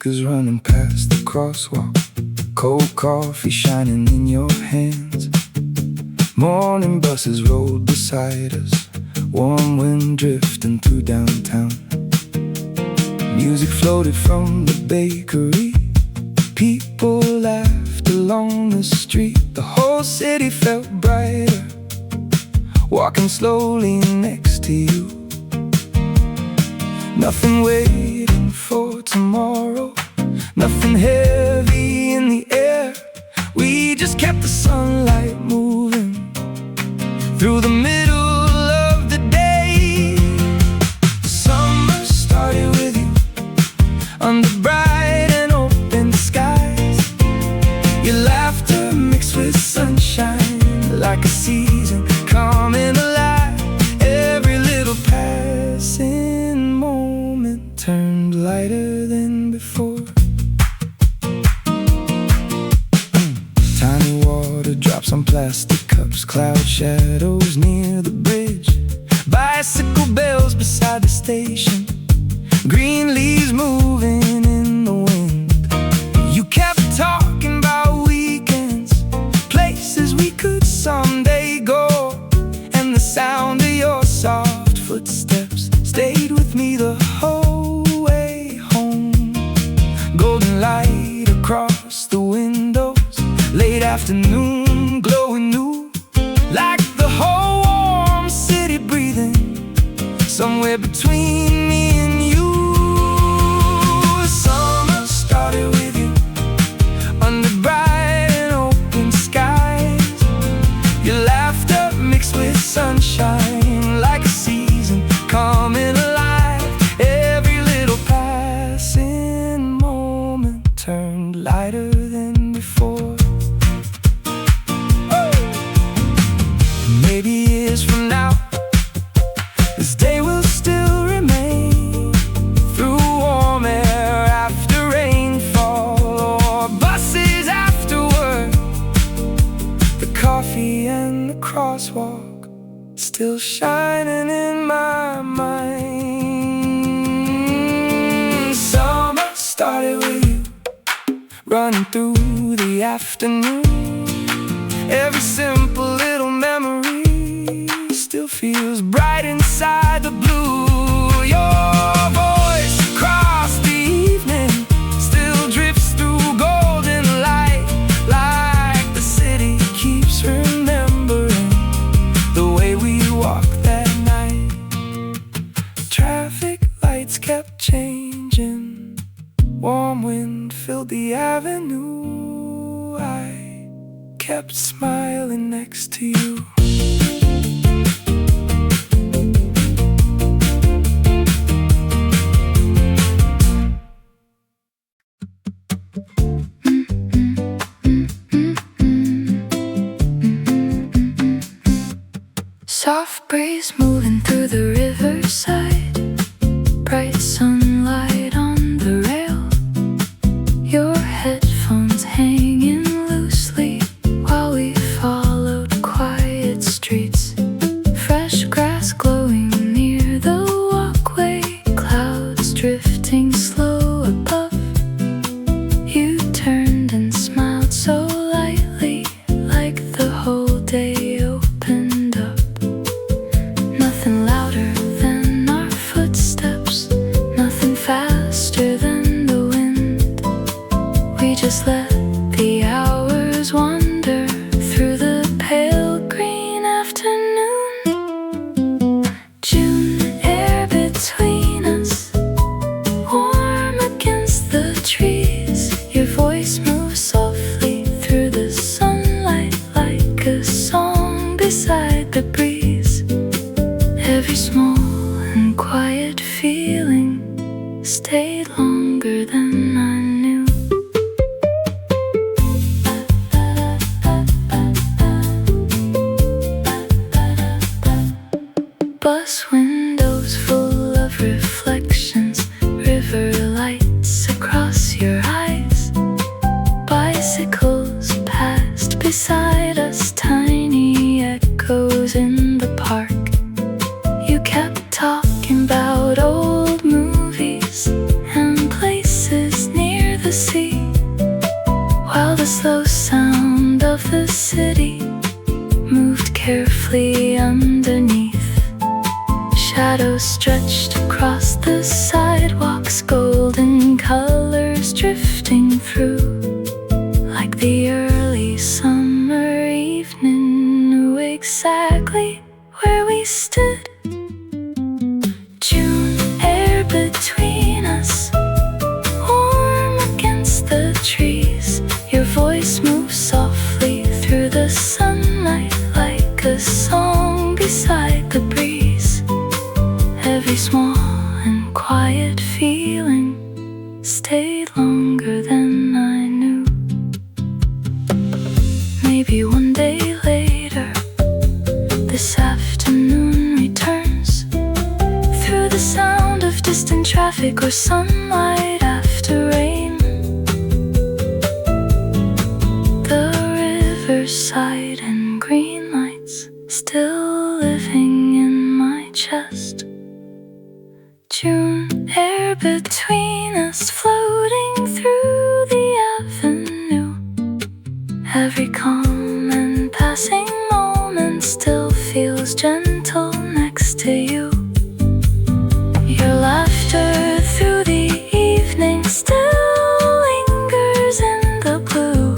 speakers running past the crosswalk, cold coffee shining in your hands. Morning buses rolled beside us, warm wind drifting through downtown. Music floated from the bakery, people laughed along the street. The whole city felt brighter, walking slowly next to you. Nothing waiting for tomorrow, nothing heavy in the air. We just kept the sunlight moving through the middle of the day. Summer started with you under bright and open skies. Your laughter mixed with sunshine, like a season coming alive. Every little passing moment turned lighter than before. Tiny water drops on plastic cups, cloud shadows near the bridge, bicycle bells beside the station, green leaves moving in the wind. You kept talking about weekends, places we could someday go, and the sound of your soft footsteps stayed with me the whole way home. Golden light across the windows, late afternoon glowing new, like the whole warm city breathing somewhere between me and you. Summer started with you under bright and open skies. Your laughter mixed with sunshine, like a season coming alive. Every little passing moment turned lighter than before. Maybe years from now, this day will still remain, through warm air after rainfall, or buses after work. The coffee and the crosswalk still shining in my mind. Summer started with you, running through the afternoon. Every simple little memory still feels bright inside the blue. Your voice across the evening still drifts through golden light, like the city keeps remembering the way we walked that night. Traffic lights kept changing, warm wind filled the avenue. I kept smiling next to you. Soft breeze moving through the Riverside, bright sunlight on the rail, your headphones hanging loosely while we followed quiet streets. Fresh grass glowing near the walkway, clouds drifting slow above. You turned and smiled so lightly, like the whole day opened up. Nothing louder than our footsteps, nothing faster than the wind. We just let the hours wander through the pale green afternoon. June air between us, warm against the trees. Your voice moves softly through the sunlight, like a song beside the breeze. Every small and quiet feeling stayed longer than I knew. Bus windows full of reflections, river lights across your eyes. Bicycles passed beside us, tiny echoes in the park. You kept talking about old movies and places near the sea, while the slow sound of the city moved carefully underneath. Shadows stretched across the sidewalks, golden colors drifting through, like the early summer evening, knew exactly where we stood. June air between us, warm against the trees. Your voice moves softly through the sunlight, like a song beside the breeze. Every small and quiet feeling stayed longer than I knew. Maybe one day later, this afternoon returns, through the sound of distant traffic or sunlight after rain. The riverside and green lights still living in my chest. June air between us, floating through the avenue. Every calm and passing moment still feels gentle next to you. Your laughter through the evening still lingers in the blue,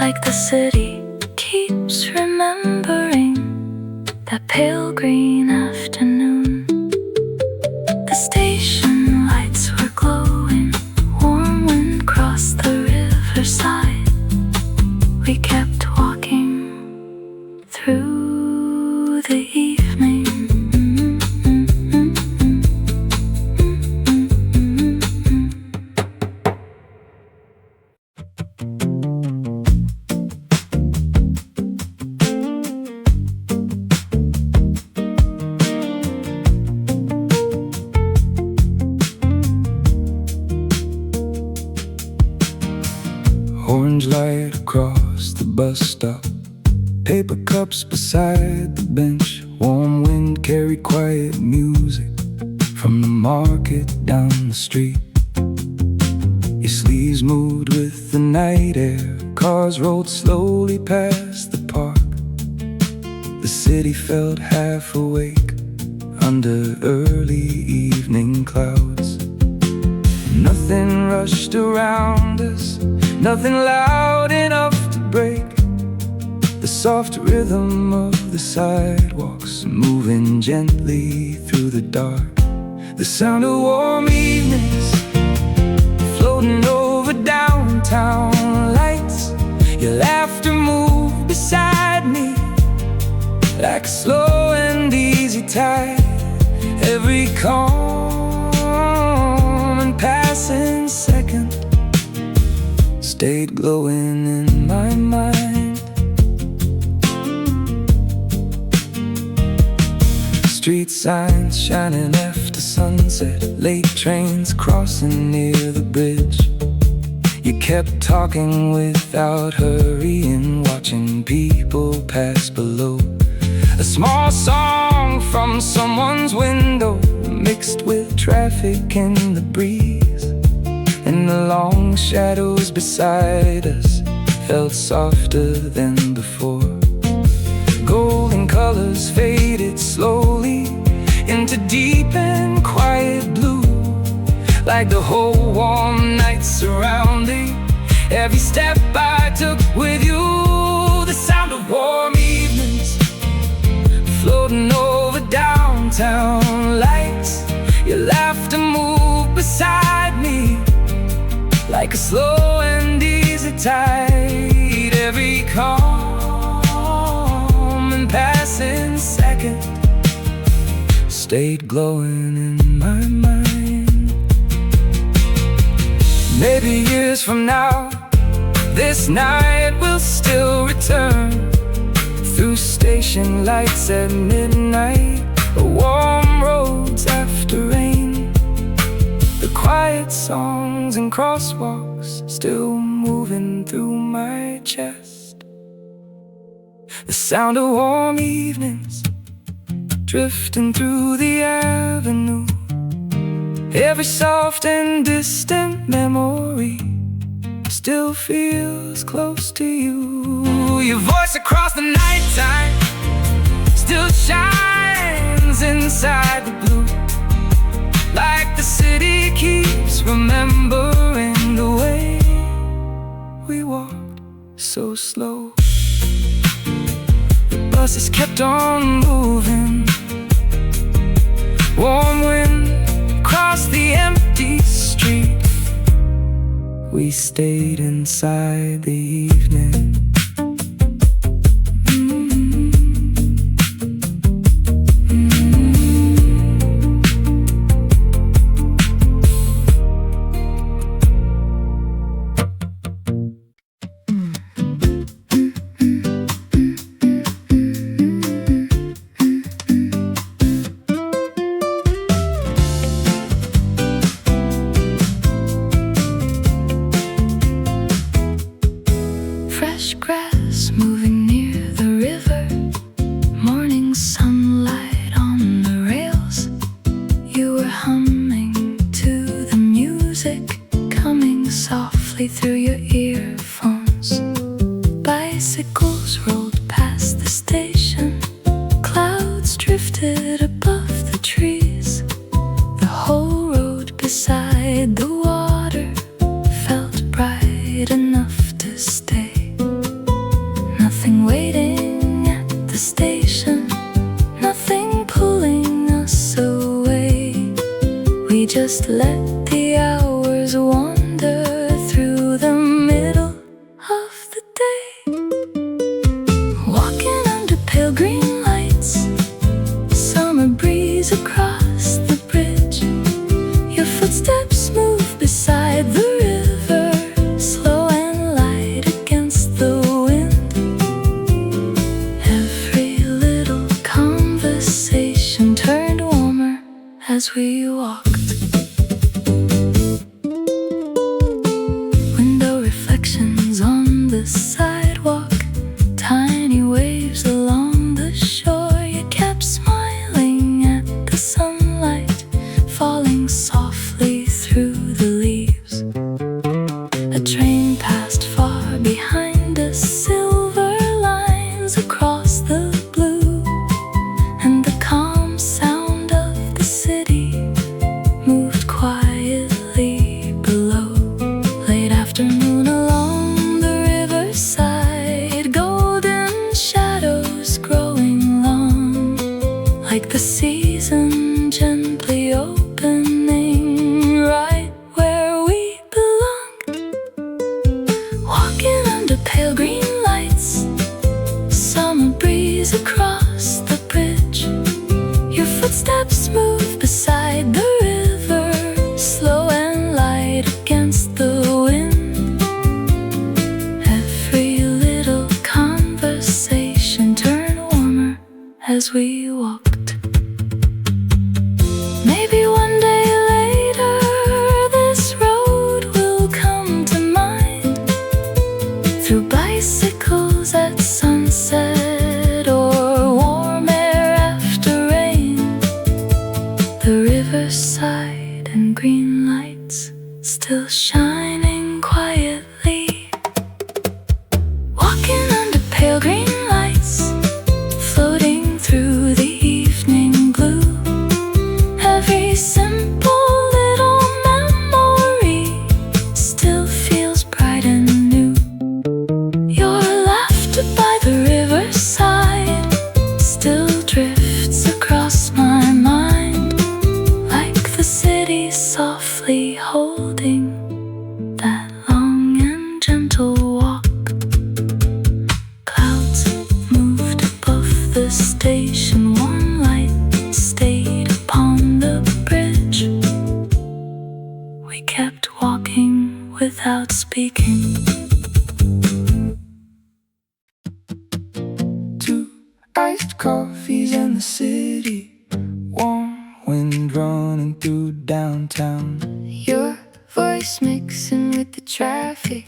like the city keeps remembering that pale green afternoon. The station lights were glowing, warm wind crossed the riverside. We kept walking through the evening. Orange light across the bus stop, paper cups beside the bench. Warm wind carried quiet music from the market down the street. Your sleeves moved with the night air, cars rolled slowly past the park. The city felt half awake under early evening clouds. Nothing rushed around us, nothing loud enough to break the soft rhythm of the sidewalks moving gently through the dark. The sound of warm evenings floating over downtown lights. Your laughter moved beside me like a slow and easy tide. Every calm and passing second stayed glowing in my mind. Street signs shining after sunset, late trains crossing near the bridge. You kept talking without hurrying, watching people pass below. A small song from someone's window mixed with traffic in the breeze, and the long shadows beside us felt softer than before. Golden colors faded slowly into deep and quiet blue, like the whole warm night surrounding every step I took with you. The sound of warm evenings floating over downtown lights. Your laughter moved beside me like a slow and easy tide. Every calm and passing second stayed glowing in my mind. Maybe years from now, this night will still return through station lights at midnight, or warm roads after rain. The quiet songs and crosswalks still moving through my chest. The sound of warm evenings drifting through the avenue. Every soft and distant memory still feels close to you. Your voice across the nighttime still shines inside the blue, like the city keeps remembering the way we walked so slow. The buses kept on moving, warm wind across the empty street. We stayed inside the evening. Fresh grass moving near the river, morning sunlight on the rails. You were humming to the music coming softly through your earphones. Bicycles rolled past the station, clouds drifted above the trees. The whole road beside the water felt bright enough to stay. Nothing waiting at the station, nothing pulling us away. We just let the hours wander through the middle of the day. Walking under pale green lights, summer breeze across the bridge. Your footsteps move beside the river, slow and light against the wind. Turned warmer as we walked. Window reflections on the sidewalk, tiny waves along the shore. You kept smiling at the sunlight falling softly through the leaves. A train passed far behind us, silver lines across the blue, and the calm sound of the city moved quietly below. Late afternoon along the riverside, golden shadows growing long, like the season gently opening right where we belong. Walking under pale green lights, summer breeze across the bridge. Your footsteps move beside the river, slow and light against the wind. Every little conversation turned warmer as we walked. Maybe one day later this road will come to mind, through bicycles at sunset or warm air after rain. The riverside and green lights still shining quietly. Walking under pale green lights, floating through the evening blue. Every simple little memory still feels bright and new. Your laughter by the riverside still drifts across my mind, like the city softly holding that long and gentle walk. Clouds moved above the station, warm light stayed upon the bridge. We kept walking without speaking. Two iced coffees in the city, warm wind running through downtown. Your voice mixing with the traffic,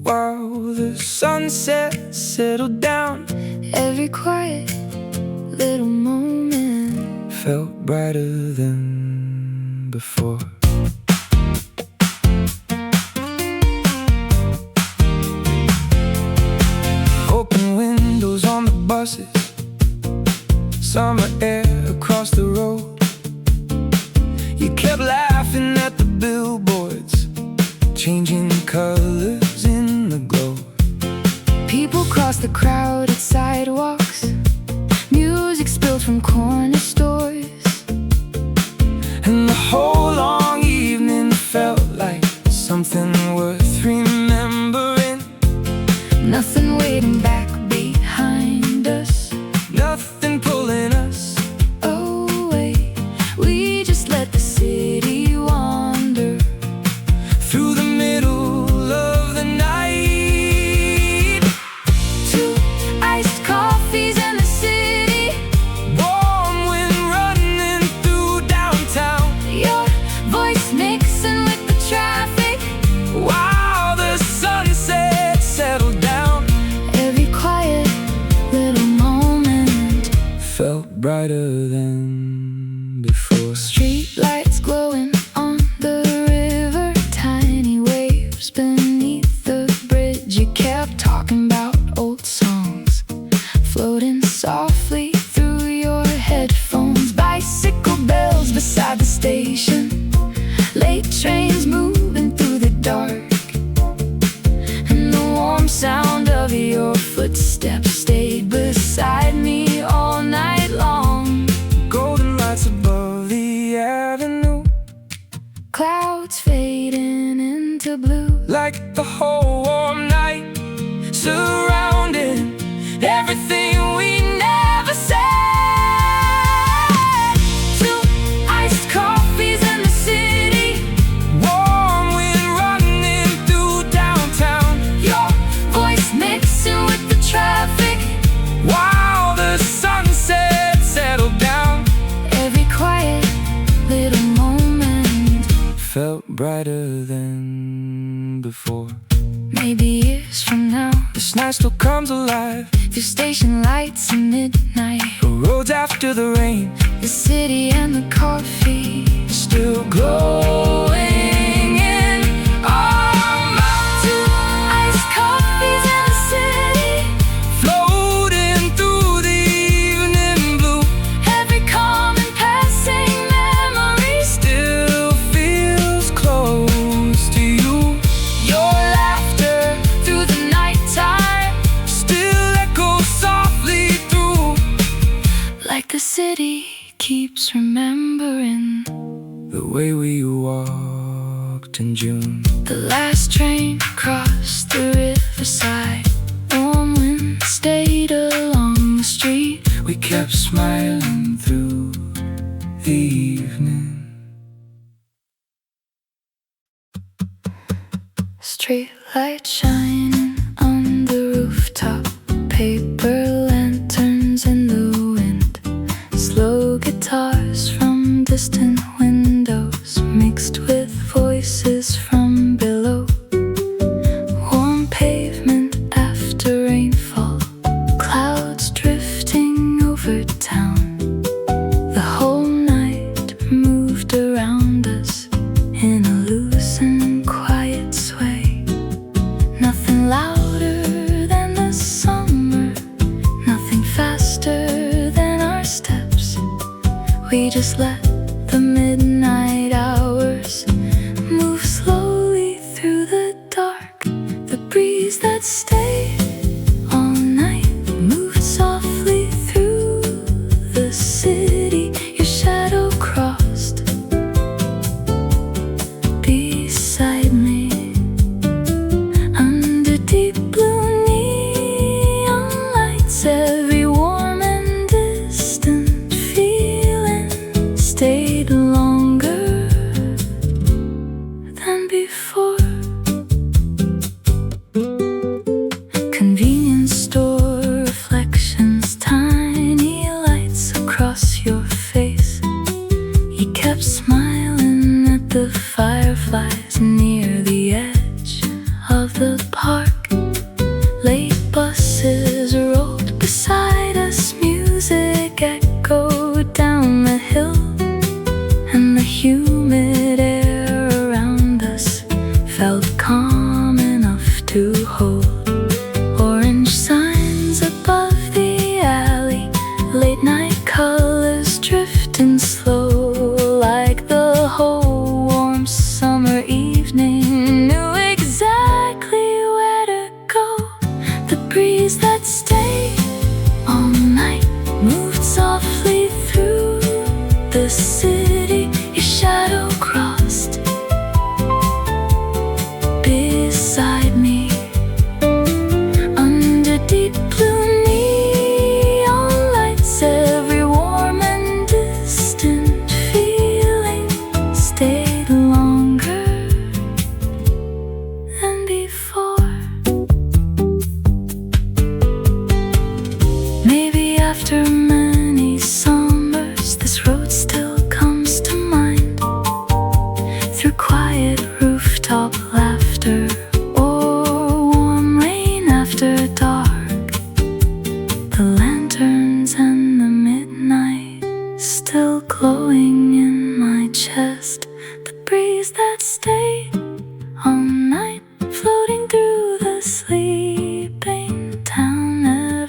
While the sunset settled down, every quiet little moment felt brighter than before. colors in the glow. People cross the crowded sidewalks, music spilled from corner stores, and the whole long evening felt like something worth remembering. nothing waiting back behind us, Nothing pulling us. away. We just let the city wander Through the middle of the night. to iced coffees in the city, Warm wind running through downtown. your voice mixing with the traffic. While the sunset settled down, Every quiet little moment, felt brighter than before. street lights glowing on the river, tiny waves beneath the bridge. You kept talking about old songs, floating softly through your headphones. Bicycle bells beside the station, late trains moving through the dark, and the warm sound of your footsteps stayed beside me all night long. Golden lights above the avenue, Clouds fading into blue, like the whole warm night surrounding everything we never said. two iced coffees in the city, Warm wind running through downtown. your voice mixing with the traffic. While the sunset settled down, Every quiet little moment, felt brighter than before. maybe years from now, This night still comes alive. through station lights and midnight, The roads after the rain, the city and the coffee still glowing in our minds. two iced coffees in the city, Floating through the evening blue, every calm and passing memory. still feels close to you. Your laughter through the nighttime, Still echoes softly through. like the city keeps remembering The way we walked in June. the last train crossed the Riverside. Warm wind stayed along the street. We kept smiling through the evening. Street light shining on the rooftop, paper lanterns in the wind, slow guitars from distant windows mixed with voices from below. Warm pavement after rainfall, clouds drifting over town. The whole night moved around us in a loose and quiet sway. Nothing louder than the summer, nothing faster than our steps. We just let the midnight hours move slowly through the dark. The breeze that stayed all night moved softly through the city. Your shadow crossed beside me under deep blue neon lights. Every warm and distant feeling stayed longer than before. Convenience store reflections, tiny lights across your face. You kept smiling at the fireflies near the edge of the park. Late buses rolled beside us, music echoed down the hill, and the humid air around us felt calm enough to hold. Orange signs above the alley, late night colors drifting slow, like the whole warm summer evening knew exactly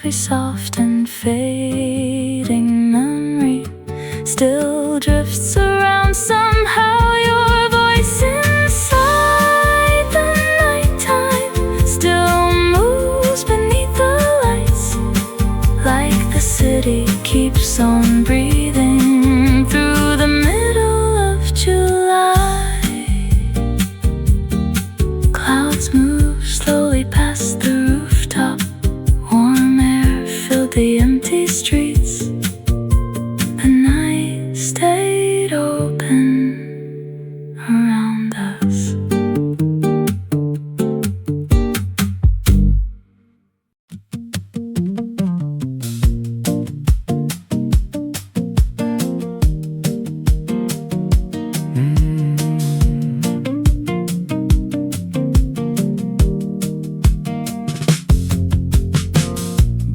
every soft and fading memory still drifts around somehow. Your voice inside the nighttime still moves beneath the lights, like the city keeps on breathing through the middle of July. Clouds move slowly past the rooftop. Warm air filled the empty streets. The night stayed open around us.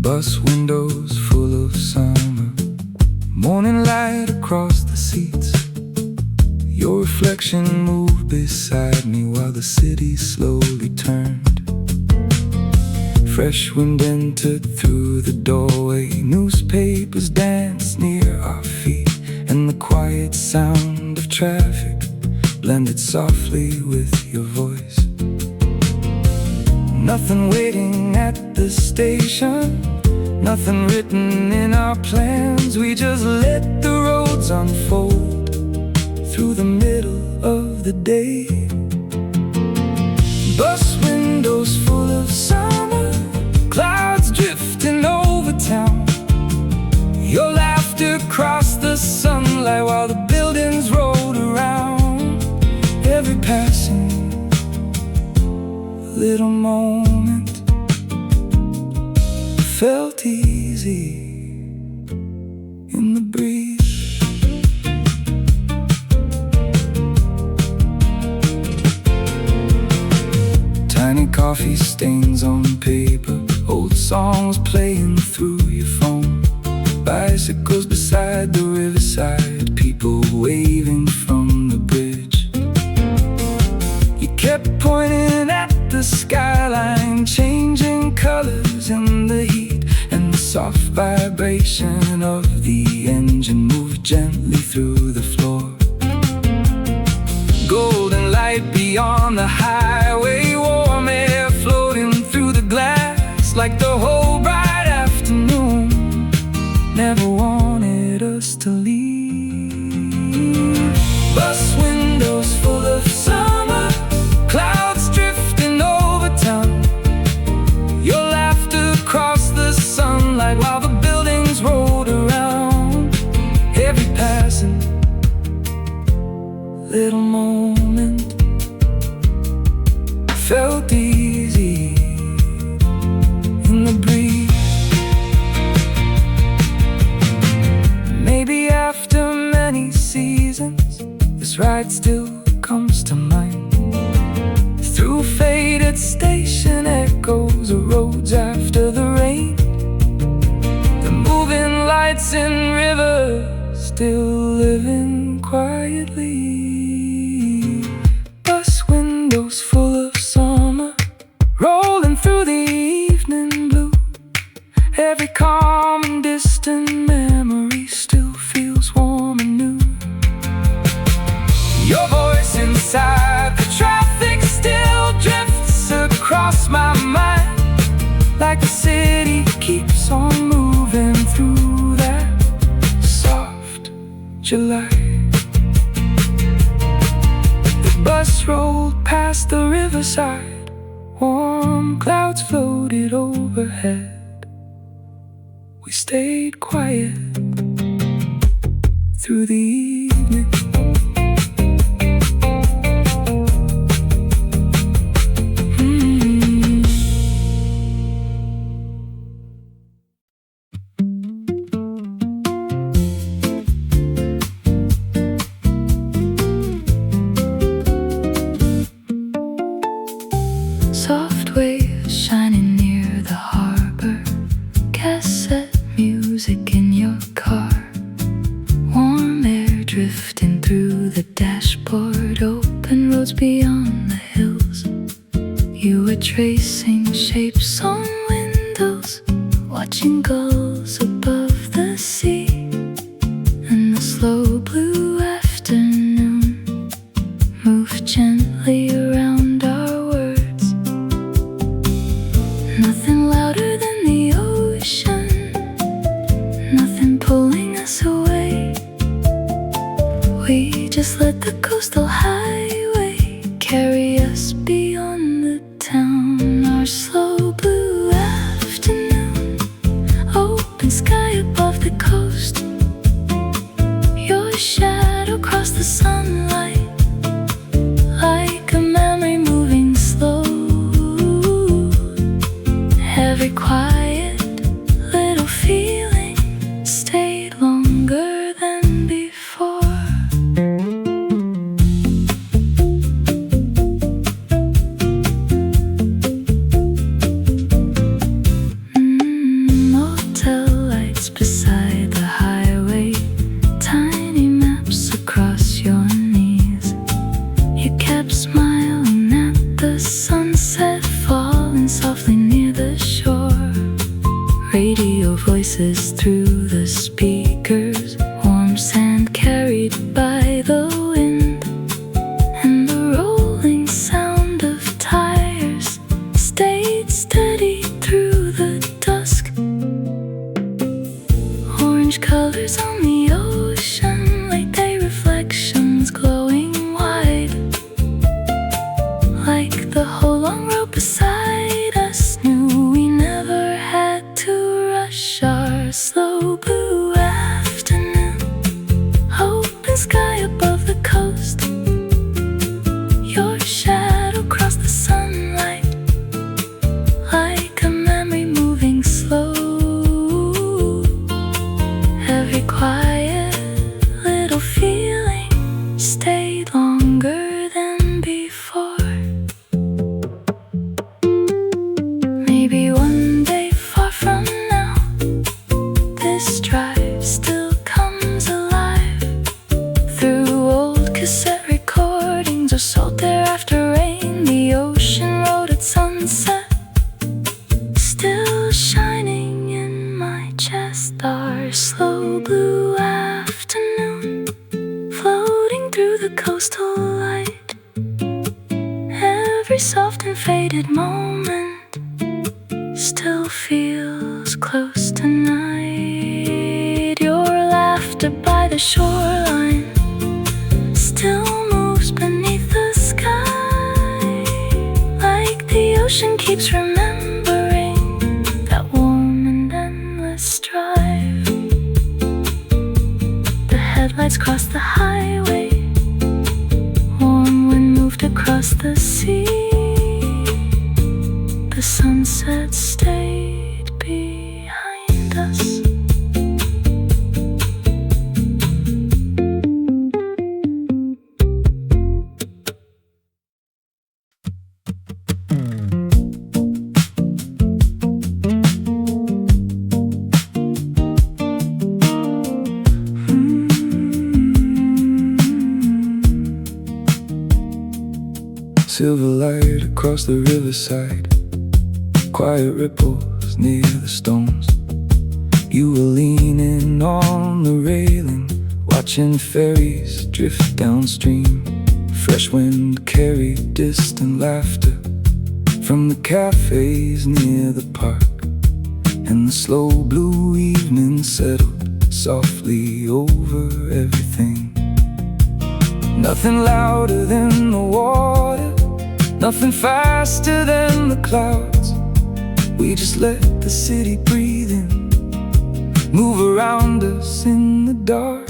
Bus windows full of summer, morning light across the seats. Your reflection moved beside me while the city slowly turned. Fresh wind entered through the doorway. Newspapers danced near our feet, and the quiet sound of traffic blended softly with your voice. Nothing waiting at the station, nothing written in our plans. We just let the roads unfold through the middle of the day. Bus windows full of summer, clouds drifting over town. Your laughter crossed the sunlight while the buildings rolled around. Every passing little moment felt easy in the breeze. Tiny coffee stains on paper, old songs playing through your phone. Bicycles beside the riverside, people waving from the bridge. You kept pointing at the skyline, changing colors in the heat, and the soft vibration of the engine moved gently through the floor. Golden light beyond the highway, warm air floating through the glass, like the whole bright afternoon never wanted us to leave. Bus windows full of summer, clouds drifting over town. Your laughter crossed the sunlight while the buildings rolled around. Every passing little moment felt easy in the breeze. Maybe after many seasons, this ride still comes to mind. Through faded station echoes of roads after the rain. The moving lights in rivers still living quietly. Bus windows full of summer, rolling through the evening blue. Every calm and distant memory still feels warm and new. Your voice inside the traffic still drifts across my mind, like the city keeps on moving through that soft July. The bus rolled past the riverside, warm clouds floated overhead. We stayed quiet through the evening. Soft waves shining near the harbor, cassette music in your car, warm air drifting through the dashboard, open roads beyond the hills. You were tracing shapes on windows, watching gulls above the sea, and the slow blue afternoon move gently around our words. Nothing louder than the ocean, nothing pulling us away. We just let the coastal highway carry us beyond the town. Our slow blue afternoon, open sky above the coast, your shadow crossed the sunlight like a memory moving slow. Every quiet little feeling stayed longer than before. Motel lights beside the highway, tiny maps across your knees. You kept smiling at the sunset falling softly near the shore. Radio voices through the speakers, warm sand carried by the wind, and the rolling sound of tires stayed steady through the dusk. Orange colors on the ocean, late day reflections glowing wide, like the whole long road beside us knew we never had to rush. Our slow blue afternoon, open sky above the coast, your shadow crossed the sunlight like a memory moving slow. Every quiet little feeling stayed longer than before. Maybe one day far from now, this drive still comes alive through old cassette recordings or salt there after rain. The ocean road at sunset, still shining in my chest. Our slow blue afternoon, floating through the coastal light. Every soft and faded moment still feels close tonight. Your laughter by the shoreline still moves beneath the sky, like the ocean keeps remembering that warm and endless drive. The headlights crossed the highway, warm wind moved across the sea. The sunset stayed behind us. Silver light across the riverside, quiet ripples near the stones. You were leaning on the railing, watching ferries drift downstream. Fresh wind carried distant laughter from the cafes near the park, and the slow blue evening settled softly over everything. Nothing louder than the water, nothing faster than the clouds. We just let the city breathe in, move around us in the dark.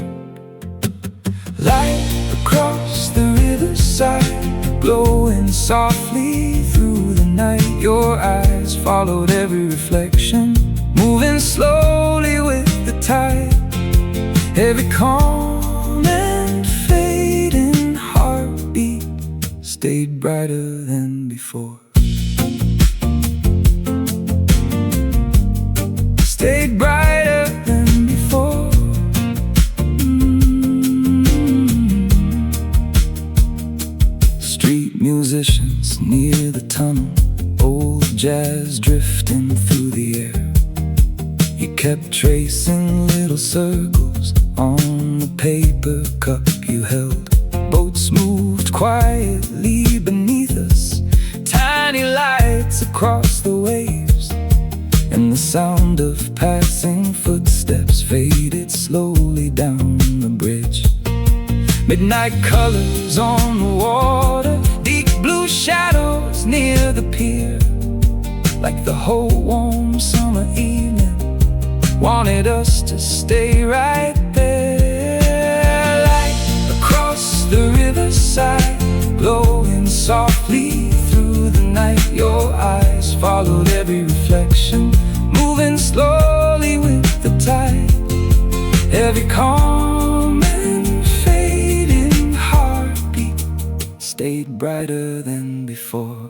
Light across the riverside, glowing softly through the night. Your eyes followed every reflection, moving slowly with the tide. Every calm and fading heartbeat stayed brighter than before. Stayed brighter than before. Street musicians near the tunnel, old jazz drifting through the air. You kept tracing little circles on the paper cup you held. Boats moved quietly beneath us, tiny lights across the waves, and the sound of passing footsteps faded slowly down the bridge. Midnight colors on the water, deep blue shadows near the pier, like the whole warm summer evening wanted us to stay right there. Light across the riverside, glowing softly through the night. Your eyes followed every reflection, moving slowly with the tide. Every calm and fading heartbeat stayed brighter than before.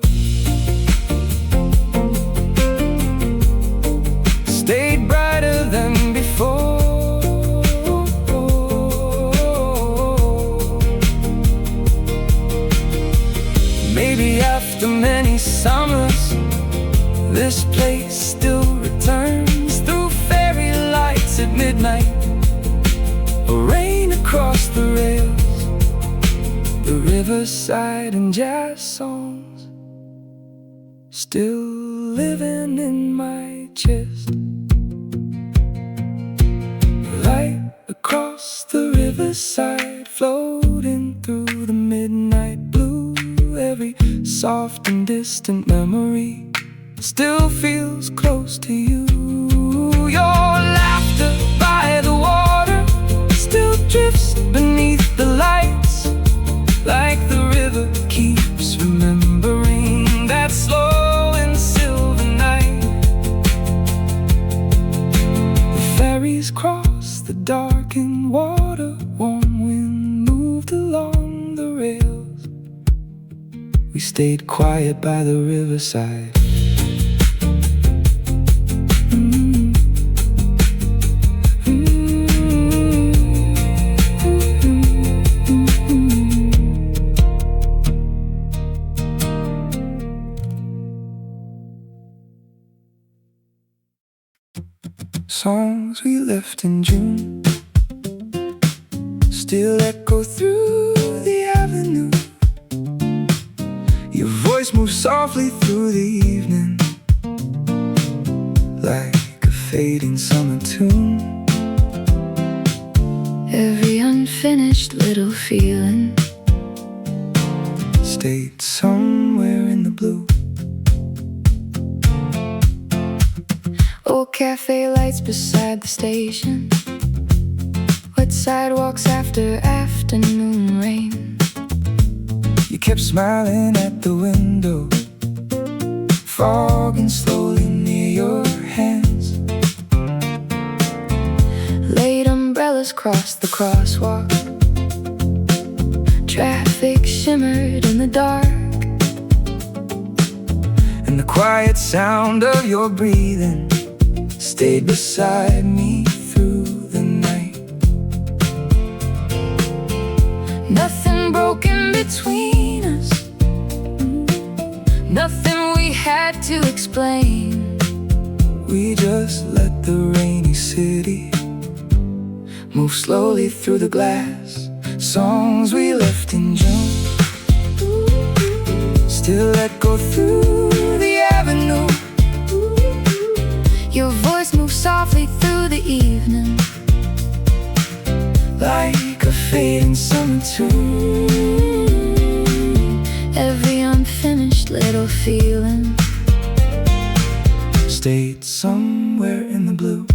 Stayed brighter than before. Maybe after many summers, this place still returns through fairy lights at midnight, a rain across the rails, the riverside and jazz songs still living in my chest. Light across the riverside, floating through the midnight blue. Every soft and distant memory still feels close to you. Your laughter by the water still drifts beneath the lights, like the river keeps remembering that slow and silver night. The ferries crossed the darkened water, warm wind moved along the rails. We stayed quiet by the riverside. Songs we left in June still echo through the avenue. Your voice moves softly through the evening, like a fading summer tune. Every unfinished little feeling stayed somewhere in the blue. Old cafe lights beside the station, wet sidewalks after afternoon rain. You kept smiling at the window, fogging slowly near your hands. Late umbrellas crossed the crosswalk, traffic shimmered in the dark, and the quiet sound of your breathing stayed beside me through the night. Nothing broke in between us, nothing we had to explain. We just let the rainy city move slowly through the glass. Songs we left in June still echo through the avenue. Your voice moves softly through the evening, like a fading summer tune. every unfinished little feeling stayed somewhere in the blue.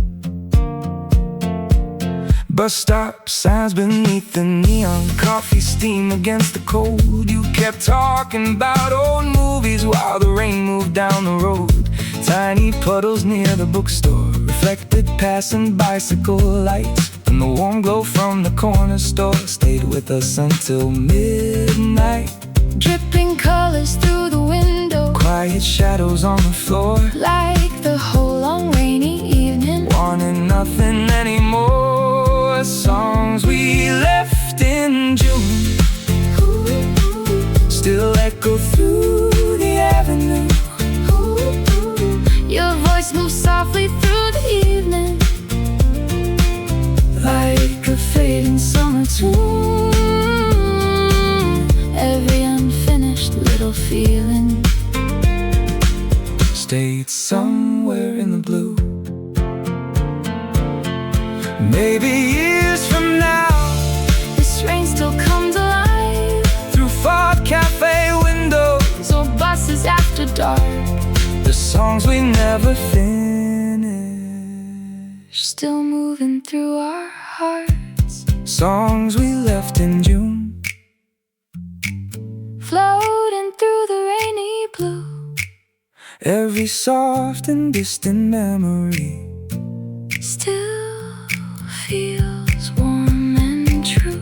Bus stop signs beneath the neon, coffee steam against the cold. You kept talking about old movies while the rain moved down the road. Tiny puddles near the bookstore reflected passing bicycle lights, and the warm glow from the corner store stayed with us until midnight. dripping colors through the window, Quiet shadows on the floor, like the whole long rainy evening. wanting nothing anymore. Songs we left in June still echo through the avenue. Your voice moves softly through the evening, stayed somewhere in the blue. Maybe years from now, this rain still comes alive through fog cafe windows or buses after dark. the songs we never finished Still moving through our hearts, songs we left in June, floating through the rainy blue. every soft and distant memory Still feels warm and true.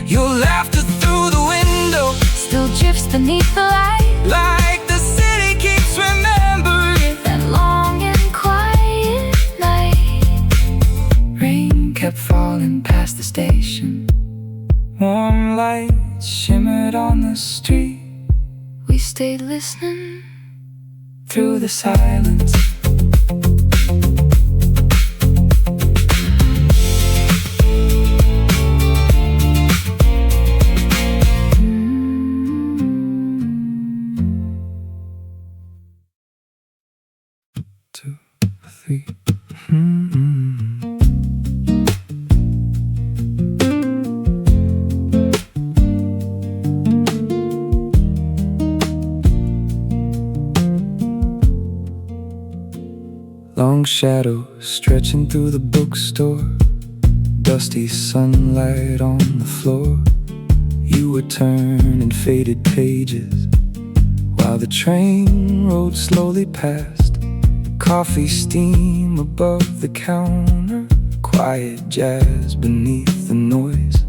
your laughter through the window, Still drifts beneath the light, like the city keeps remembering that long and quiet night. rain kept falling past the station, warm lights shimmered on the street We stayed listening through the silence. Two, three. Long shadows stretching through the bookstore, dusty sunlight on the floor. You were turning faded pages while the train rode slowly past. Coffee steam above the counter, quiet jazz beneath the noise.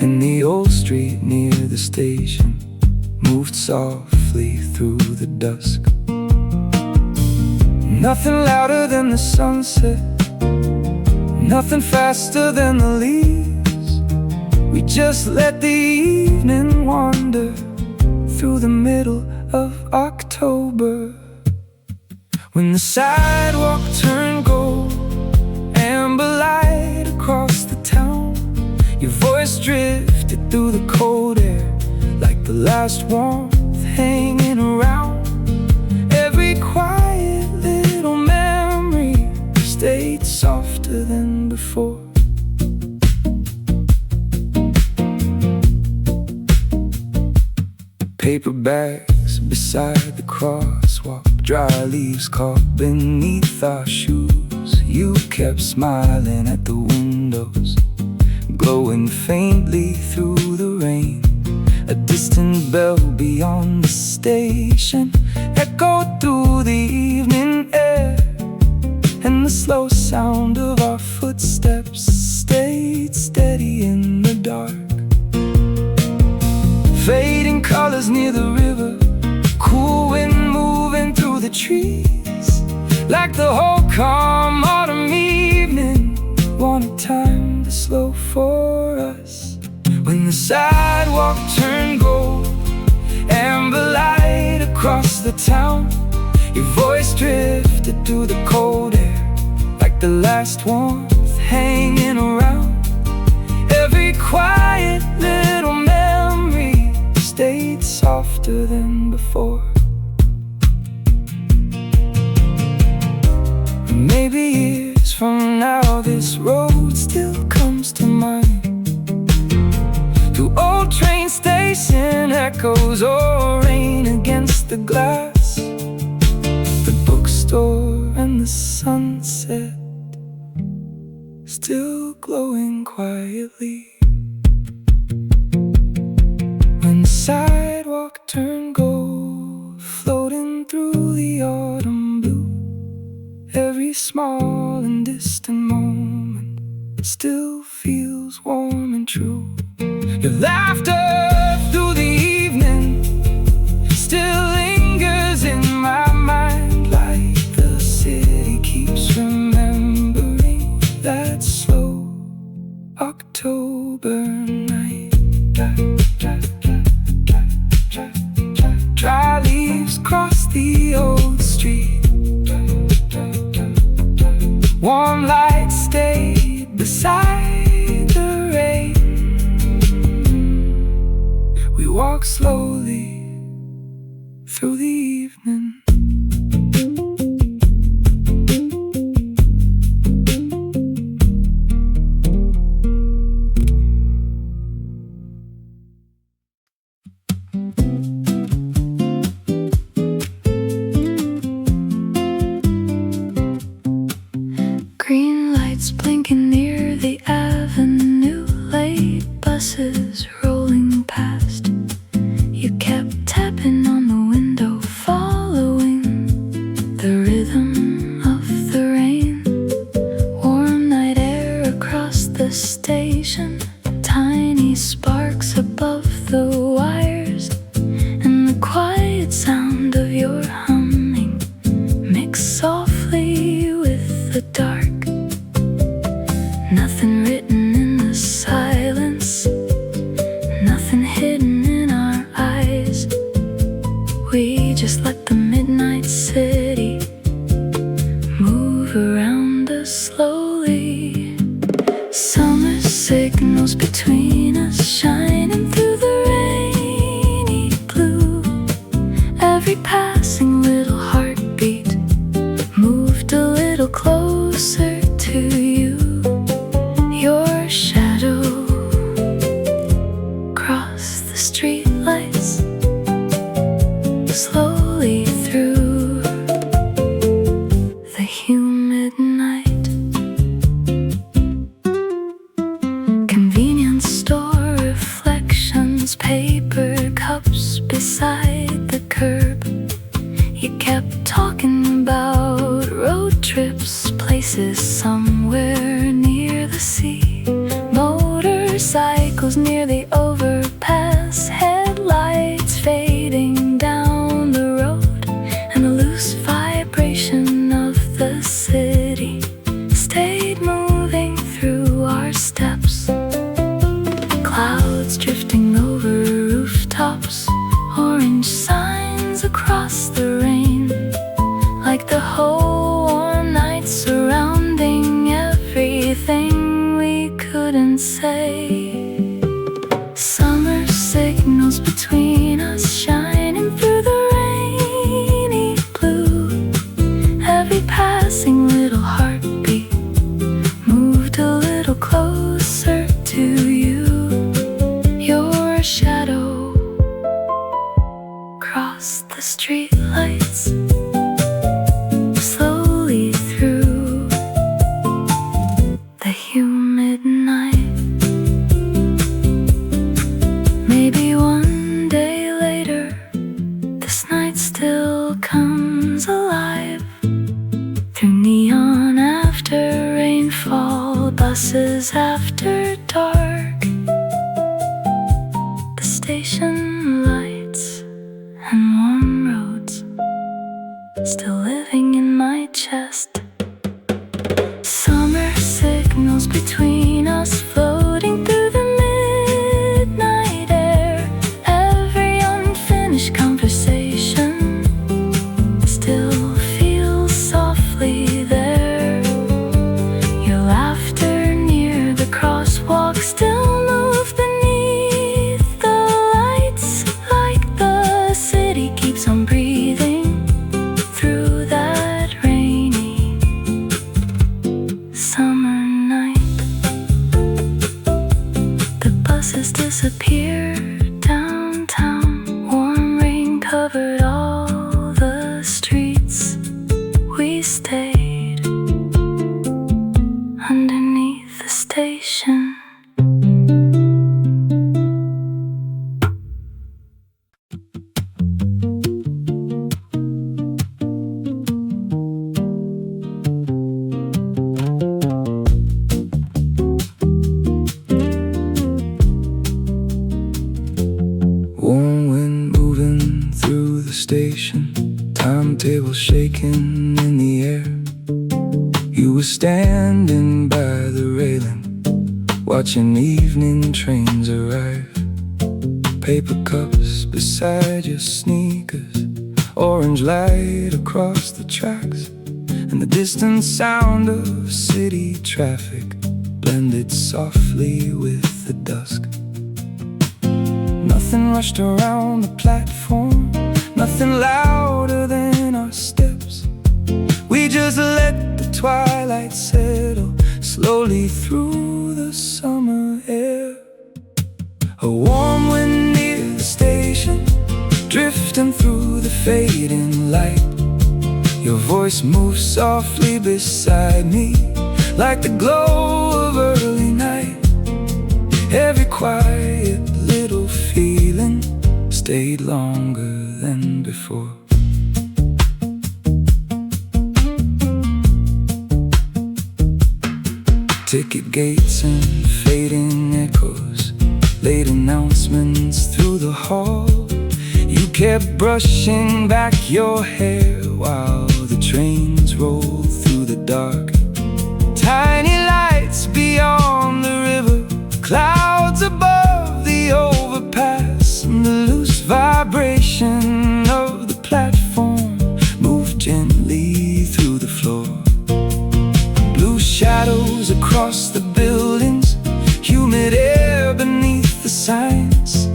And the old street near the station moved softly through the dusk. Nothing louder than the sunset, nothing faster than the leaves. We just let the evening wander through the middle of October. When the sidewalk turned gold, amber light across the town, your voice drifted through the cold air like the last warmth hanging around. Every quiet little memory stayed softer than before. Paper bags beside the crosswalk, dry leaves caught beneath our shoes. You kept smiling at the windows, glowing faintly through the rain. A distant bell beyond the station echoed through the evening air, and the slow sound of our footsteps stayed steady in the dark. Fading colors near the river, cool wind moving through the trees, like the whole calm autumn evening wanted time to slow for us. When the sidewalk turned gold, amber light across the town, your voice drifted through the cold air like the last warmth hanging around. Every quiet little memory stayed softer than before. Maybe years from now this road still comes to mind, through old train station echoes or rain against the glass, the bookstore and the sunset still glowing quietly. When the sidewalk turned gold, floating through the autumn blue, every small and distant moment still feels warm and true. Your laughter through the evening still lingers in my mind, like the city keeps remembering that slow October night. Dry leaves cross the old street, warm light stayed beside the rain. We walk slowly through the evening. talking about road trips, places somewhere near the sea. Motorcycles near the overpass, headlights fading down the road, and the loose vibration of the city stayed moving through our steps. Clouds drifting over rooftops, orange signs across the rain, like the whole warm night surrounding everything we couldn't say. Summer signals between us, shining through the rainy blue. Every passing little heartbeat moved a little closer to you. Your shadow crossed the streetlights slowly through the humid night. Maybe one day later, this night still comes alive, through neon after rainfall, buses after dark, the station lights and warm roads still living in my chest. Summer signals between us, floating through the midnight air. Every unfinished conversation still feels softly there. Your laughter near the crosswalk still moves beneath the lights, like the city keeps on breathing through that rainy summer night. The buses disappear downtown, warm rain covered all the streets. We stayed underneath the station. Warm wind moving through the station, timetable shaking in the air. You were standing by the railing, watching evening trains arrive. Paper cups beside your sneakers, orange light across the tracks, and the distant sound of city traffic blended softly with the dusk. Nothing rushed around the platform, nothing louder than our steps. We just let the twilight settle slowly through the summer air. A warm wind near the station, drifting through the fading light. Your voice moves softly beside me, like the glow of early night. Every quiet little feeling stayed longer than before. Ticket gates and fading echoes, late announcements through the hall. You kept brushing back your hair while the trains rolled through the dark. Tiny lights beyond the river, clouds above the overpass, and the loose vibration of the platform moved gently through the floor. Blue shadows across the buildings, humid air beneath the signs,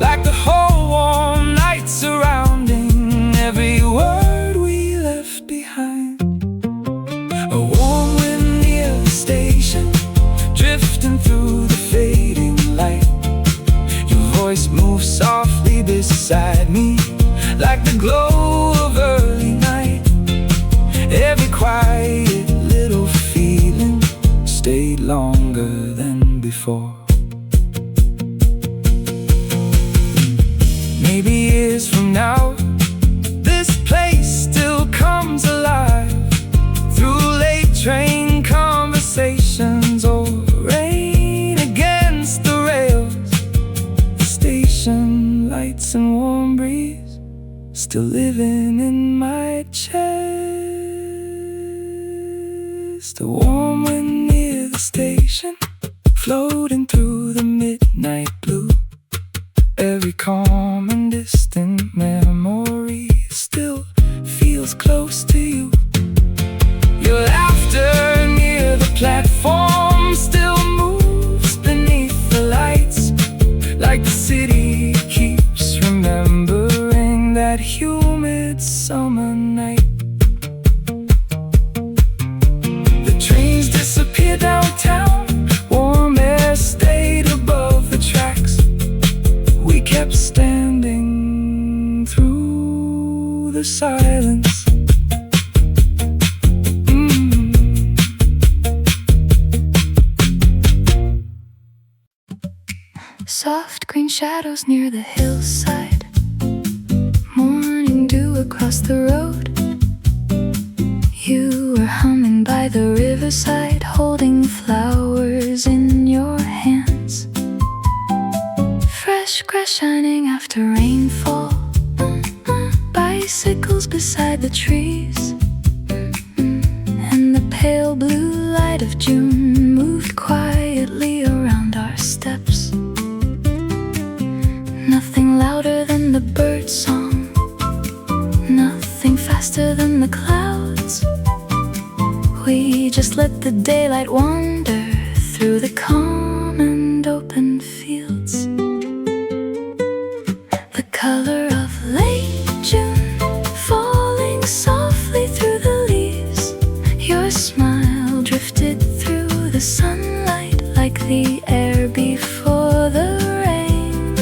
like the whole warm night surrounding every word we left behind. A warm wind near the station, drifting through the fading light. Your voice moves softly beside me, like the glow of early night. Every quiet little feeling stayed longer than before. Maybe years from now, this place still breeze, the warm wind near the station, floating through the midnight blue. Every calm and distant memory still feels close to you. Your laughter near the platform still moves beneath the lights, like the city keeps remembering that humid summer night. The trains disappear downtown, warm air stayed above the tracks. We kept standing through the silence. Soft green shadows near the hillside, morning dew across the road. You were humming by the riverside, holding flowers in your hands. Fresh grass shining after rainfall, bicycles beside the trees, and the pale blue light of June moved quietly around our steps. Nothing louder than the bird song, nothing faster than the clouds. We just let the daylight wander through the calm and open fields. The color of late June falling softly through the leaves. Your smile drifted through the sunlight like the air before the rain.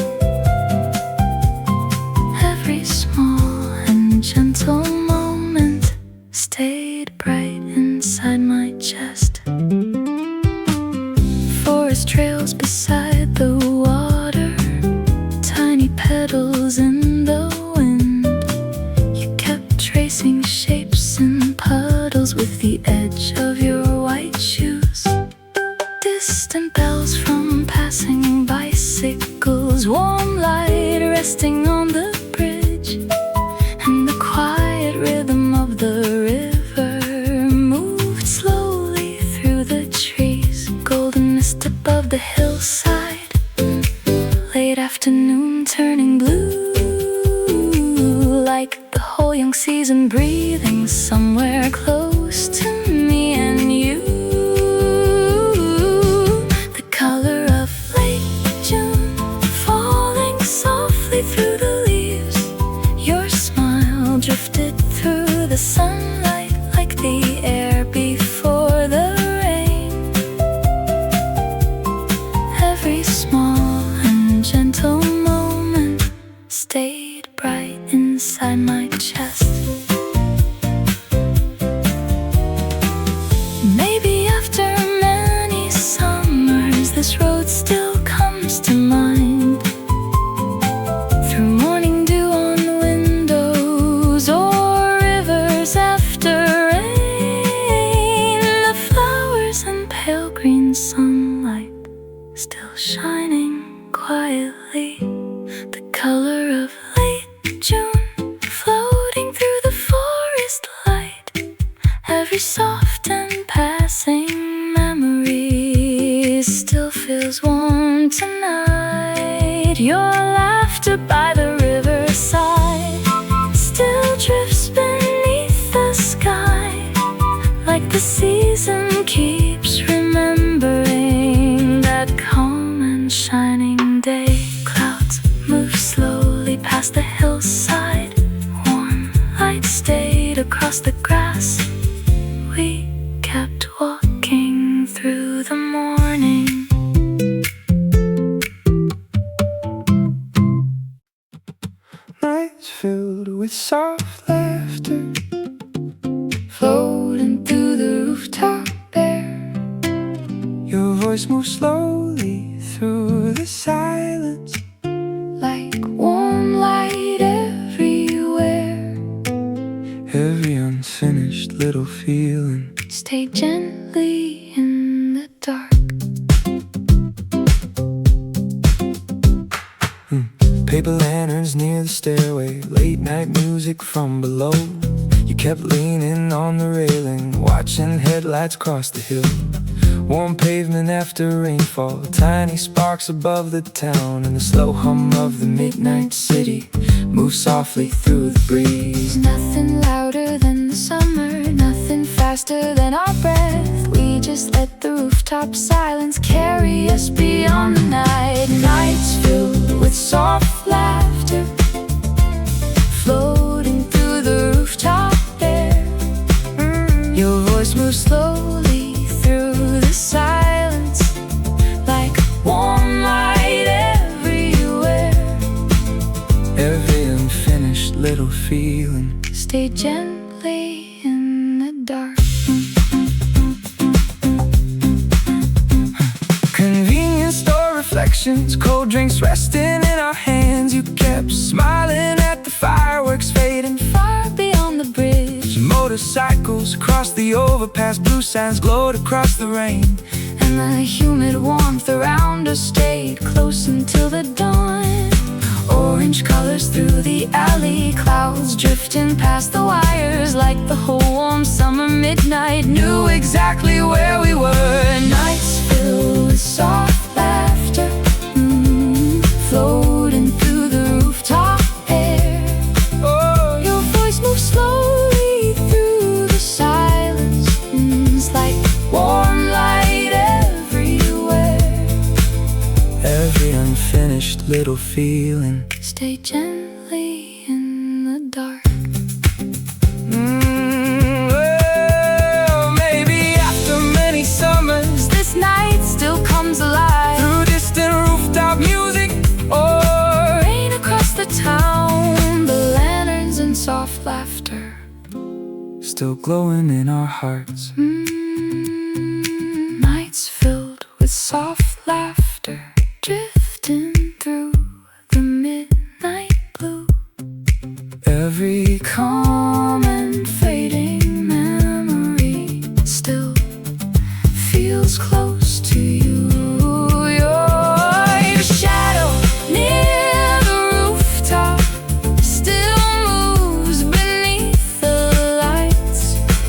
Every small and gentle moment stayed bright inside my chest. Forest trails beside the water, tiny petals in the wind. You kept tracing shapes in puddles with the edge of your white shoes. Distant bells from passing bicycles, warm light resting on the bridge, and the quiet rhythm of the river moved slowly through the trees. Golden mist above the hillside, late afternoon turning blue, like the whole young season breathing somewhere close to me and you. The color of late June falling softly through the leaves. Your smile drifted through the sunlight like the air before the rain. Every small and gentle moment stayed bright inside my chest. Maybe after many summers, this road still comes to mind. Through morning dew on windows or rivers after rain, the flowers and pale green sunlight still shining quietly. The color of late June floating through the forest light. Every soft and passing memory still feels warm tonight. Your laughter by the riverside still drifts beneath the sky, like the season keeps remembering that calm and shining day. Clouds move slowly past the hillside, warm light stayed across the grass. We kept walking through the morning. Nights filled with soft laughter, Floating through the rooftop air. your voice moves slowly through the silence, Like warm light everywhere. every unfinished little feeling. Stay gently in the dark. Paper lanterns near the stairway, late night music from below. You kept leaning on the railing, watching headlights cross the hill. Warm pavement after rainfall, tiny sparks above the town, and the slow hum of the midnight city moves softly through the breeze. Nothing louder than the summer, nothing faster than our breath. We just let the rooftop silence carry us beyond the night. Nights filled with soft laughter, floating through the rooftop air. Your voice moves slowly through the silence, like warm light everywhere. Every unfinished little feeling, Stay gently in the dark. convenience store reflections, cold drinks resting in our hands. You kept smiling at the fireworks fading Far beyond the bridge, motorcycles across the overpass, blue signs glowed across the rain. and the humid warmth around us stayed close until the dawn. Orange colors through the alley, clouds drifting past the wires, like the whole warm summer midnight knew exactly where we were. Nights filled with soft laughter, floating through the rooftop air. Oh, Your voice moves slowly through the silence, like warm light everywhere. every unfinished little feeling. Stay gently in the dark. Well, maybe after many summers, This night still comes alive. through distant rooftop music, or Rain across the town, the lanterns and soft laughter. still glowing in our hearts. Nights filled with soft laughter, drifting through the midnight blue. Every Calm and fading memory still feels close to you. Your shadow near the rooftop still moves beneath the lights,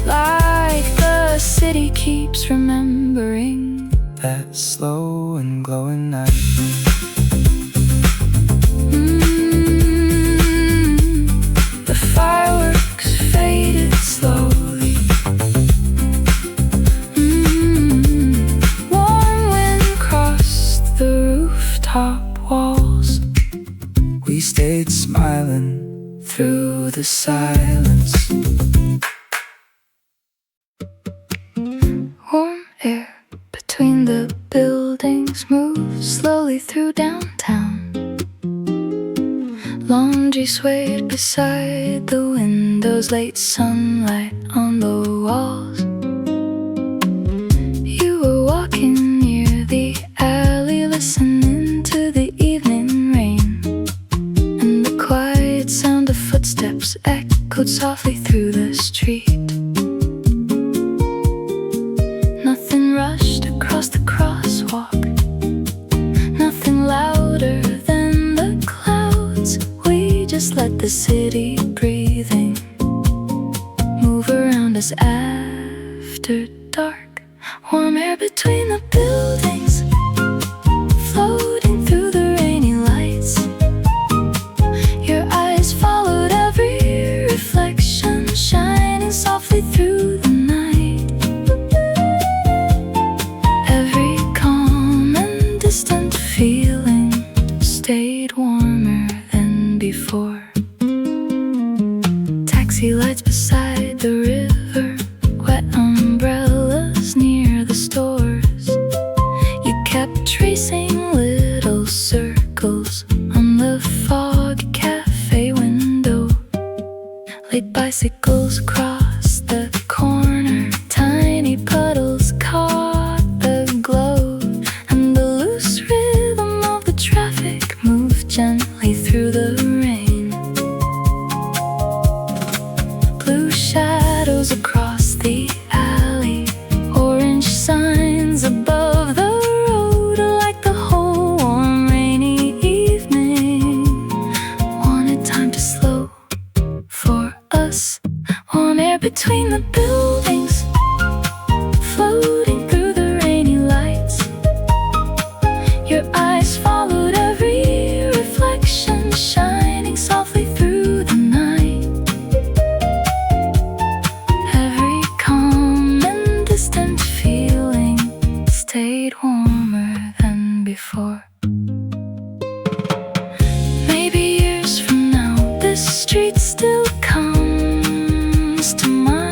like the city keeps remembering. that slow and glowing night. The fireworks faded slowly. Warm wind crossed the rooftop walls, We stayed smiling through the silence. Warm air between the buildings moves slowly through downtown. Laundry swayed beside the windows, late sunlight on the walls. You were walking near the alley, listening to the evening rain, and the quiet sound of footsteps echoed softly through the street. Nothing rushed across the crosswalk, nothing louder than the clouds. We just let the city breathing move around us after dark. Warm air between the buildings, floating through the rainy lights. Your eyes followed every reflection, shining softly through the night. Every calm and distant feeling stayed warmer than before. Taxi lights beside the river, wet umbrellas near the stores. You kept tracing the buildings, floating through the rainy lights. Your eyes followed every reflection, shining softly through the night. Every calm and distant feeling stayed warmer than before. Maybe years from now, this street still comes to mind.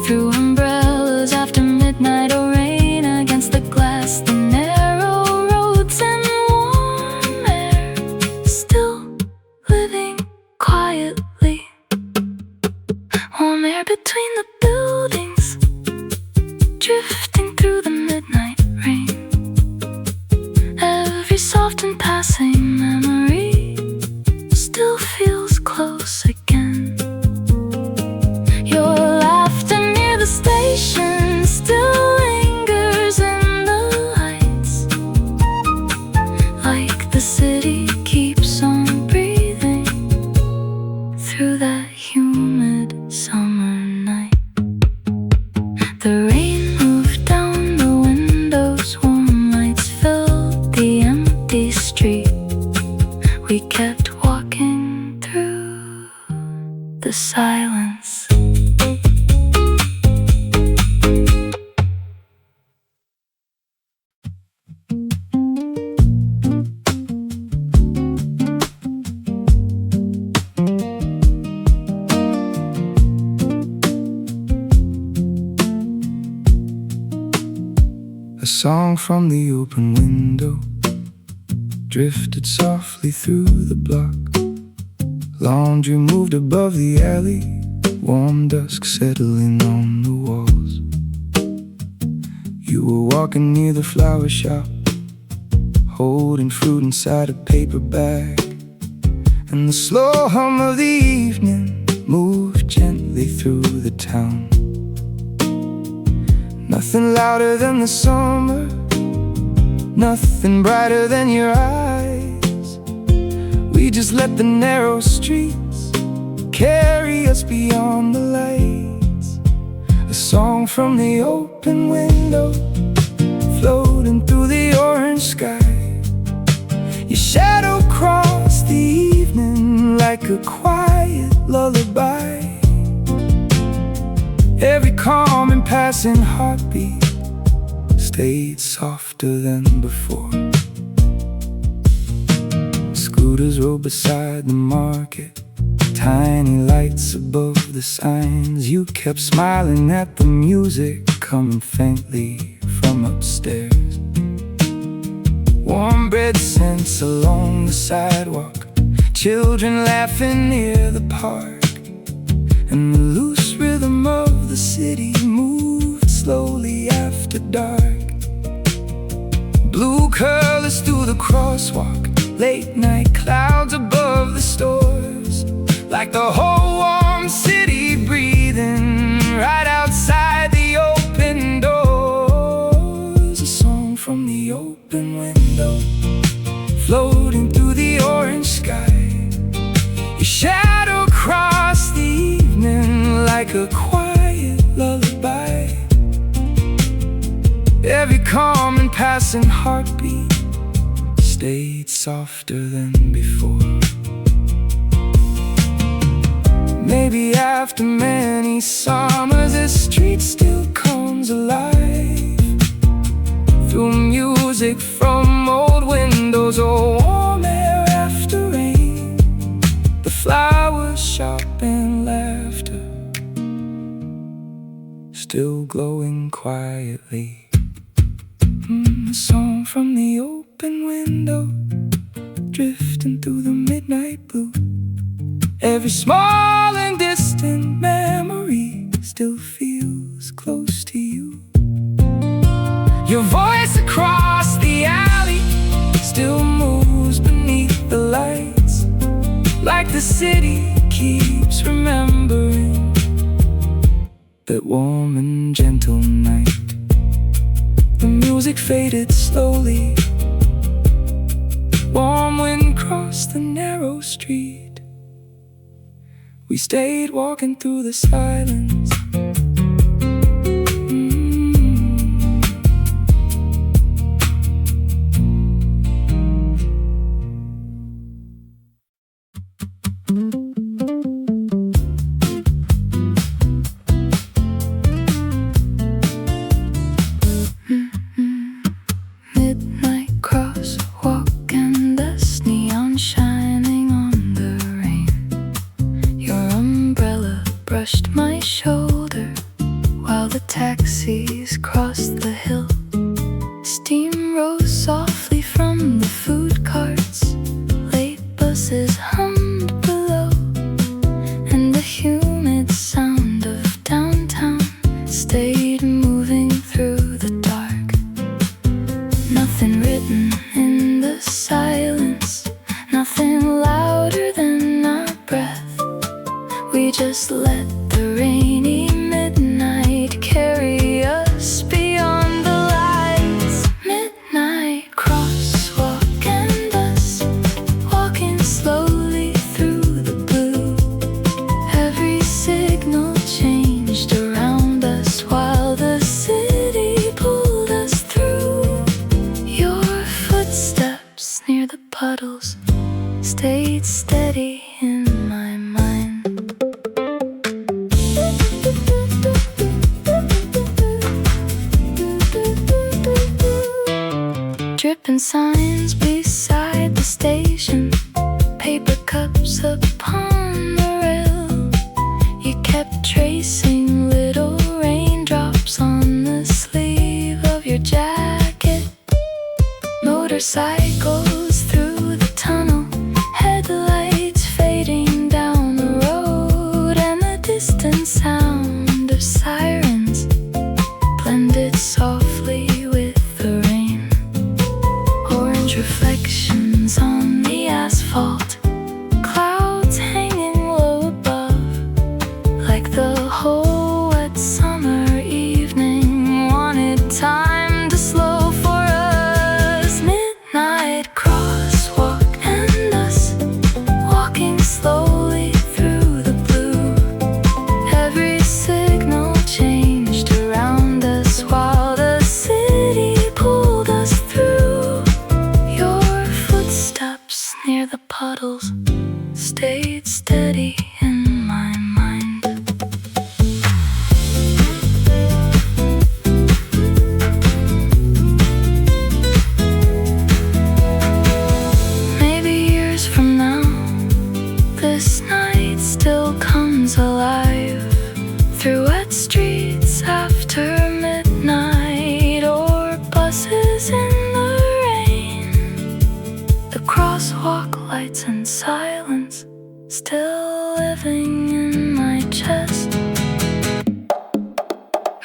Through umbrellas after midnight or rain against the glass, the narrow roads and warm air, still living quietly. Warm air between the buildings, drifting through the midnight rain. Every soft and passing memory still feels close again. Your laughter near the station still lingers in the lights, like the city keeps on breathing through that humid summer night. The rain moved down the windows, warm lights filled the empty street. We kept walking through the silence. A song from the open window drifted softly through the block. Laundry moved above the alley, warm dusk settling on the walls. You were walking near the flower shop, holding fruit inside a paper bag, and the slow hum of the evening moved gently through the town. Nothing louder than the summer, nothing brighter than your eyes. We just let the narrow streets carry us beyond the lights. A song from the open window, floating through the orange sky. Your shadow crossed the evening like a quiet lullaby. Every calm and passing heartbeat stayed softer than before. Scooters rode beside the market, tiny lights above the signs. You kept smiling at the music coming faintly from upstairs. Warm bread scents along the sidewalk, children laughing near the park, and the loose rhythm of the city moved slowly after dark. Blue colors through the crosswalk, late night clouds above the stores, like the whole warm city breathing right outside the open doors. A song from the open window, floating through the orange sky. Your shadow crossed the evening like a quiet lullaby. Every calm and passing heartbeat stayed softer than before. Maybe after many summers, this street still comes alive. Through music from old windows, or warm air after rain, the flowers shop and laughter still glowing quietly. A song from the open window, drifting through the midnight blue. Every small and distant memory still feels close to you. Your voice across the alley still moves beneath the lights, like the city keeps remembering that warm and gentle night. The music faded slowly, warm wind crossed the narrow street. We stayed walking through the silence, shoulder while the taxis crossed the hill. Steam rose softly from the food carts, late buses hummed below, and the humid sound of downtown stayed moving through the dark. Nothing written in the silence, nothing louder than our breath. We just let the rainy midnight carry us beyond the lights. Midnight crosswalk and us, walking slowly through the blue. Every signal changed around us while the city pulled us through. Your footsteps near the puddles stayed steady in my mind. Dripping signs beside the station, paper cups upon the rail. You kept tracing little raindrops on the sleeve of your jacket. Motorcycles through the tunnel, headlights fading down the road, and the distant sound of sirens blended softly with the rain. Orange reflections on the asphalt, clouds hanging low above, like the whole wet summer evening wanted time to slow for us. Midnight crosswalk and us, walking slowly through the blue. Every signal changed around us while the city pulled us through. Your footsteps near the puddles stayed steady in my mind. Maybe years from now, this night still comes alive through wet streets after midnight, or buses in the rain. The crosswalk lights and silence still living in my chest.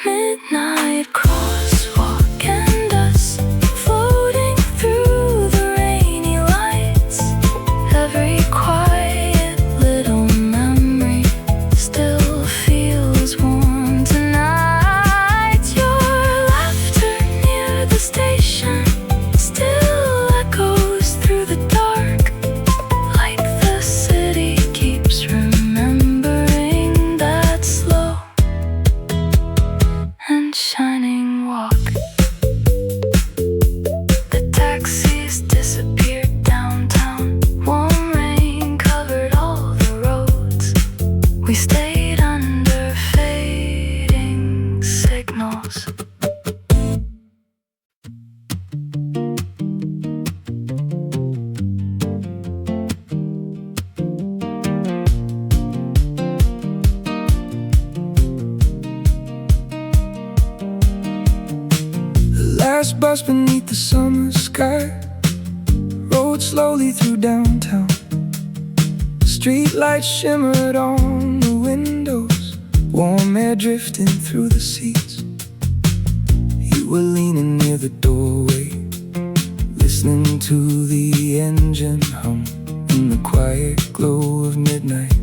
Midnight crosswalk and us, floating through the rainy lights. Every quiet little memory still feels warm tonight. Your laughter near the station still echoes through the dark, like the city keeps remembering that slow and shining walk. The taxis disappeared downtown, warm rain covered all the roads. We stayed under fading signals. The last bus beneath the summer sky rode slowly through downtown. Street lights shimmered on the windows, warm air drifting through the seats. You were leaning near the doorway, listening to the engine hum, and the quiet glow of midnight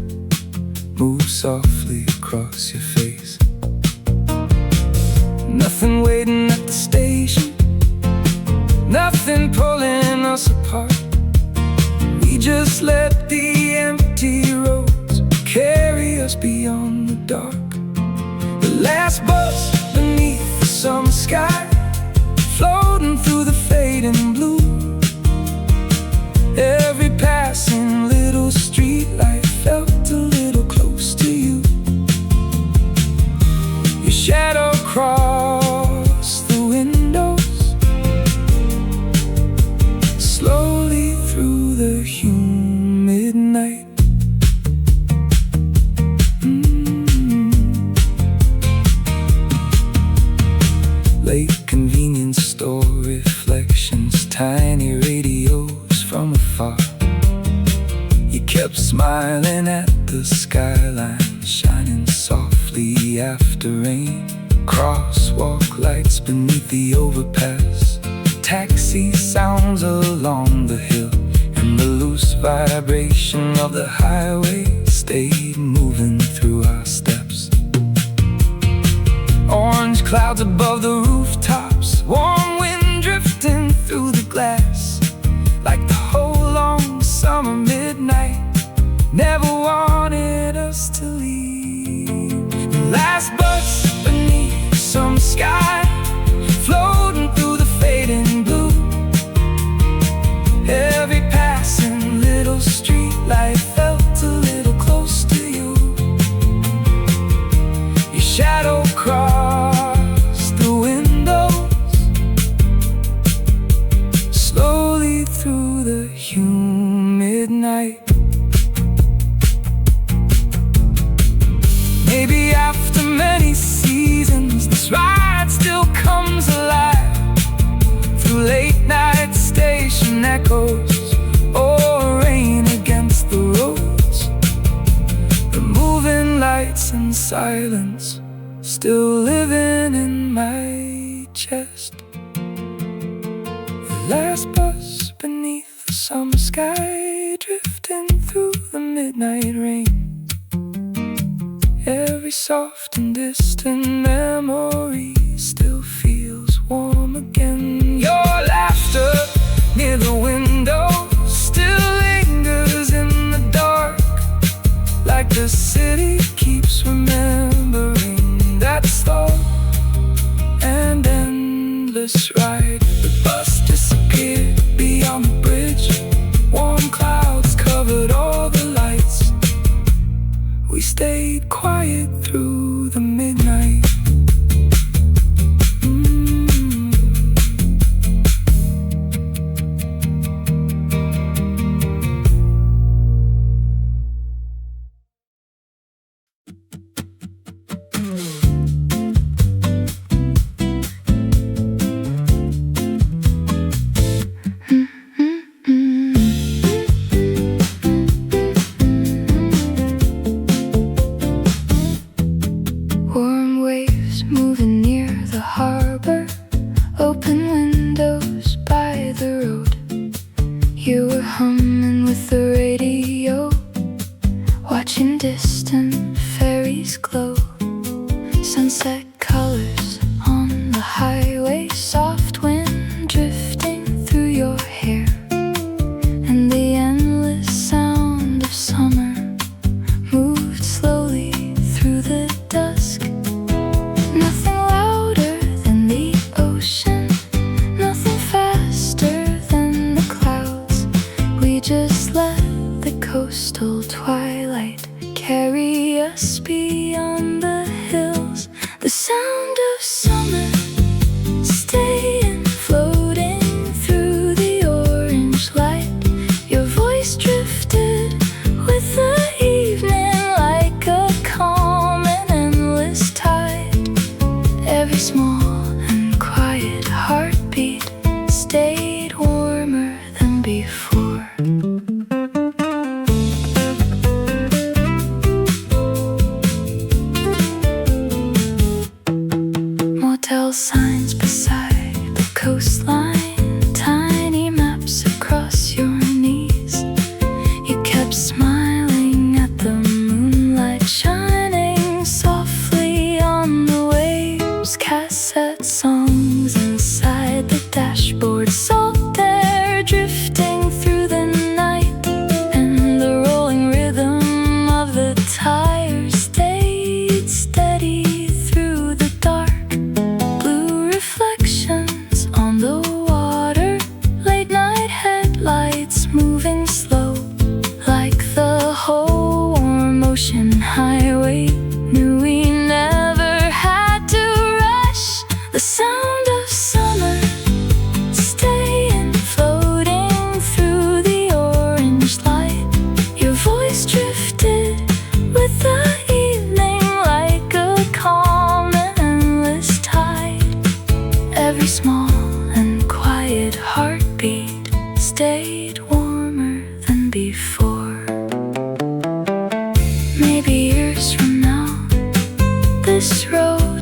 moved softly across your face. Nothing waiting at the station, nothing pulling us apart. We just let the empty roads carry us beyond the dark. The last bus beneath the summer sky, floating through the fading blue. Every passing little street light felt a little close to you. Your shadow crossed the windows, slowly through the humid night. late convenience store reflections, tiny radios from afar. You kept smiling at the skyline, shining softly after rain. Crosswalk lights beneath the overpass, taxi sounds along the hill, and the loose vibration of the highway stayed moving through our steps. Orange clouds above the rooftops, warm wind drifting through the glass, like the whole long summer midnight never wanted us to leave. The last bus beneath some sky, floating through the fading blue. Every passing little street light felt a little close to you. Your shadow crossed the windows, slowly through the humid night. Maybe after many seasons, this ride still comes alive, through late night station echoes or rain against the roads. The moving lights and silence still living in my chest. The last bus beneath the summer sky, drifting through the midnight rain. Every soft and distant memory still feels warm again. Your laughter near the window still lingers in the dark, like the city keeps remembering that slow and endless ride. The bus disappeared beyond the bridge, warm clouds covered all the lights. We stayed quiet through the midnight. 모텔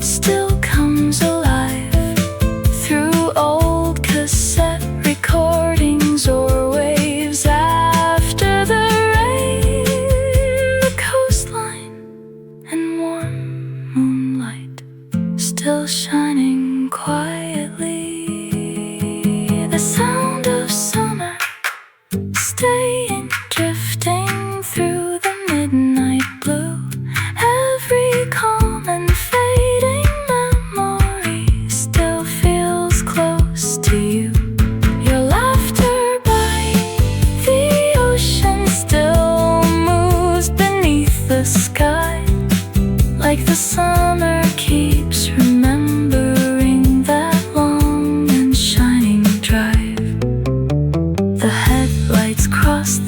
still comes alive through old cassette recordings or waves after the rain. The coastline and warm moonlight still shining quietly. The sound of summer staying, drifting through the midnight blue. Every calm and fading memory still feels close to you. Your laughter by the ocean still moves beneath the sky, like the summer keeps remembering that long and shining drive. The headlights cross